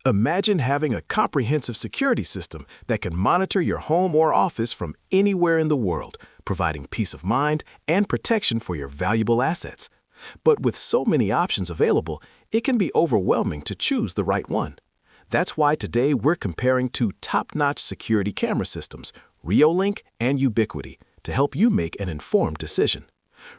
Imagine having a comprehensive security system that can monitor your home or office from anywhere in the world, providing peace of mind and protection for your valuable assets. But with so many options available, it can be overwhelming to choose the right one. That's why today we're comparing two top-notch security camera systems, Reolink and Ubiquiti, to help you make an informed decision.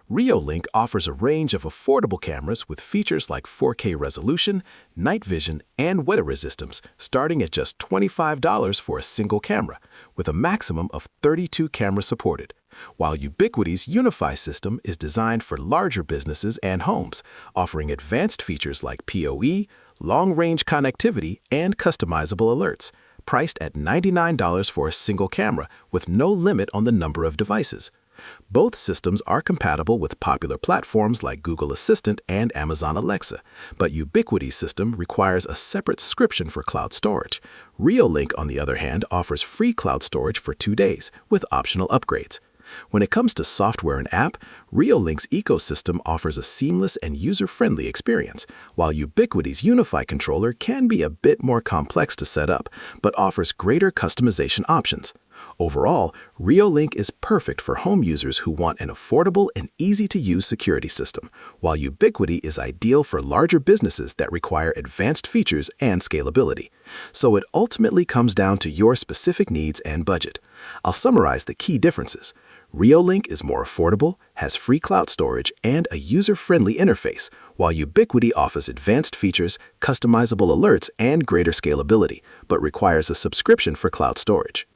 Reolink offers a range of affordable cameras with features like 4K resolution, night vision, and weather resistance, starting at just $25 for a single camera, with a maximum of 32 cameras supported. While Ubiquiti's Unify system is designed for larger businesses and homes, offering advanced features like PoE, long-range connectivity, and customizable alerts, priced at $99 for a single camera with no limit on the number of devices. Both systems are compatible with popular platforms like Google Assistant and Amazon Alexa, but Ubiquiti's system requires a separate subscription for cloud storage. Reolink, on the other hand, offers free cloud storage for 2 days with optional upgrades. When it comes to software and app, Reolink's ecosystem offers a seamless and user-friendly experience, while Ubiquiti's Unify controller can be a bit more complex to set up, but offers greater customization options. Overall, Reolink is perfect for home users who want an affordable and easy-to-use security system, while Ubiquiti is ideal for larger businesses that require advanced features and scalability. So it ultimately comes down to your specific needs and budget. I'll summarize the key differences. Reolink is more affordable, has free cloud storage, and a user-friendly interface, while Ubiquiti offers advanced features, customizable alerts, and greater scalability, but requires a subscription for cloud storage.